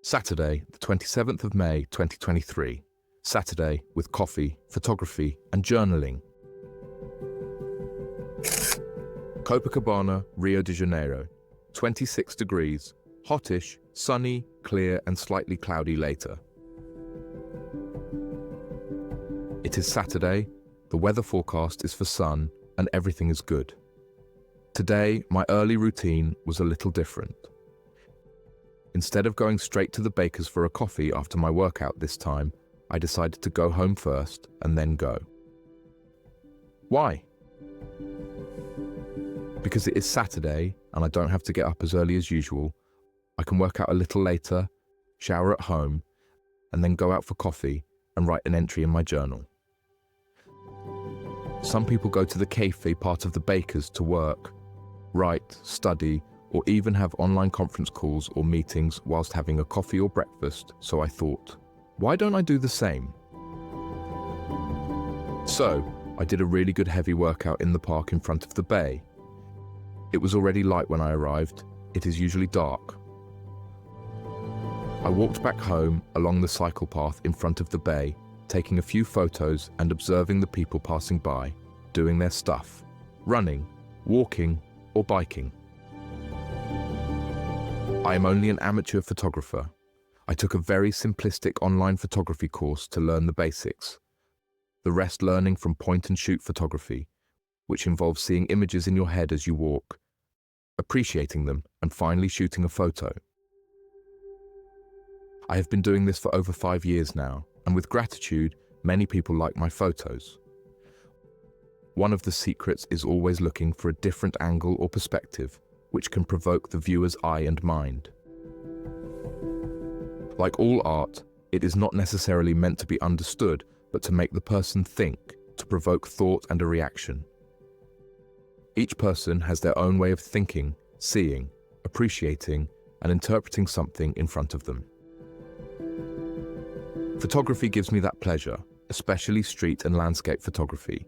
Saturday, the 27th of May, 2023. Saturday with coffee, photography, and journaling. Copacabana, Rio de Janeiro. 26 degrees, hottish, sunny, clear, and slightly cloudy later. It is Saturday, the weather forecast is for sun, and everything is good. Today, my early routine was a little different. Instead of going straight to the baker's for a coffee after my workout this time, I decided to go home first and then go. Why? Because it is Saturday and I don't have to get up as early as usual. I can work out a little later, shower at home, and then go out for coffee and write an entry in my journal. Some people go to the cafe part of the baker's to work, write, study, or even have online conference calls or meetings whilst having a coffee or breakfast, so I thought, why don't I do the same? So, I did a really good heavy workout in the park in front of the bay. It was already light when I arrived. It is usually dark. I walked back home along the cycle path in front of the bay, taking a few photos and observing the people passing by, doing their stuff, running, walking, or biking. I am only an amateur photographer. I took a very simplistic online photography course to learn the basics. The rest learning from point-and-shoot photography, which involves seeing images in your head as you walk, appreciating them, and finally shooting a photo. I have been doing this for over 5 years now, and with gratitude, many people like my photos. One of the secrets is always looking for a different angle or perspective, which can provoke the viewer's eye and mind. Like all art, it is not necessarily meant to be understood, but to make the person think, to provoke thought and a reaction. Each person has their own way of thinking, seeing, appreciating, and interpreting something in front of them. Photography gives me that pleasure, especially street and landscape photography,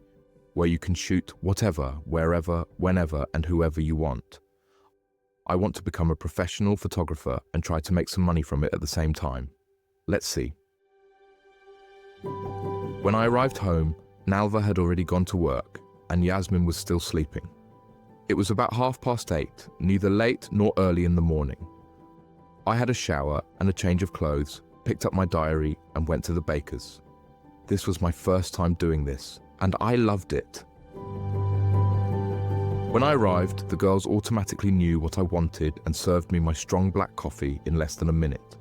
where you can shoot whatever, wherever, whenever, and whoever you want. I want to become a professional photographer and try to make some money from it at the same time. Let's see. When I arrived home, Nalva had already gone to work and Yasmin was still sleeping. It was about 8:30, neither late nor early in the morning. I had a shower and a change of clothes, picked up my diary and went to the baker's. This was my first time doing this, and I loved it. When I arrived, the girls automatically knew what I wanted and served me my strong black coffee in less than a minute.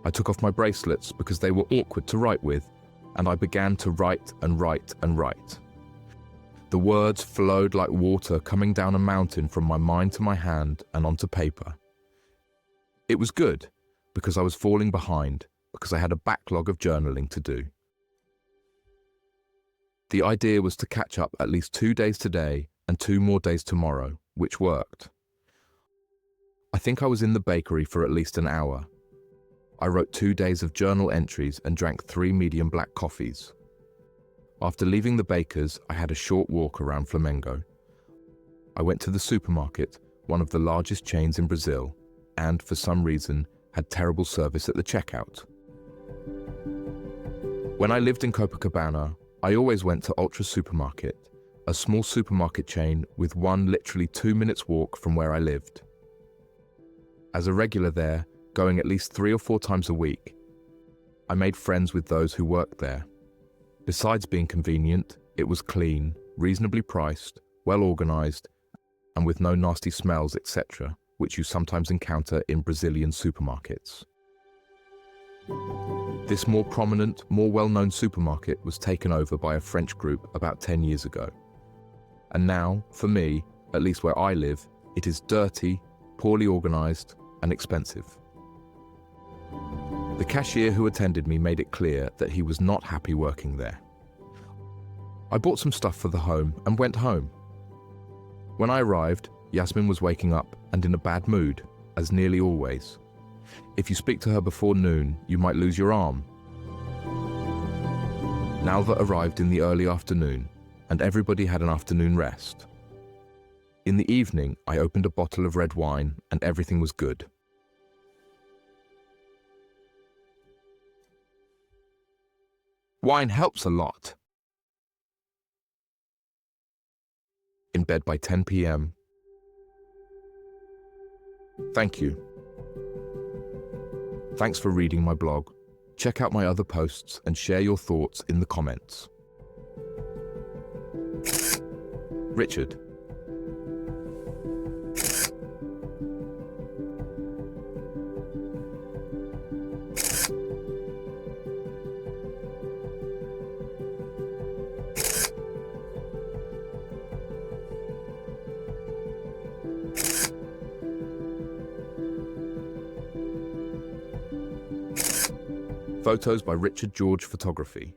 I took off my bracelets because they were awkward to write with, and I began to write and write and write. The words flowed like water coming down a mountain from my mind to my hand and onto paper. It was good, because I was falling behind, because I had a backlog of journaling to do. The idea was to catch up at least 2 days today and 2 more days tomorrow, which worked. I think I was in the bakery for at least an hour. I wrote 2 days of journal entries and drank 3 medium black coffees. After leaving the baker's, I had a short walk around Flamengo. I went to the supermarket, one of the largest chains in Brazil, and for some reason had terrible service at the checkout. When I lived in Copacabana, I always went to Ultra Supermarket, a small supermarket chain with one literally 2 minutes walk from where I lived. As a regular there, going at least 3 or 4 times a week, I made friends with those who worked there. Besides being convenient, it was clean, reasonably priced, well organized, and with no nasty smells, etc., which you sometimes encounter in Brazilian supermarkets. This more prominent, more well-known supermarket was taken over by a French group about 10 years ago. And now, for me, at least where I live, it is dirty, poorly organized, and expensive. The cashier who attended me made it clear that he was not happy working there. I bought some stuff for the home and went home. When I arrived, Yasmin was waking up and in a bad mood, as nearly always. If you speak to her before noon, you might lose your arm. Nalva arrived in the early afternoon, and everybody had an afternoon rest. In the evening, I opened a bottle of red wine and everything was good. Wine helps a lot. In bed by 10 p.m. Thank you. Thanks for reading my blog. Check out my other posts and share your thoughts in the comments. Richard. Photos by Richard George Photography.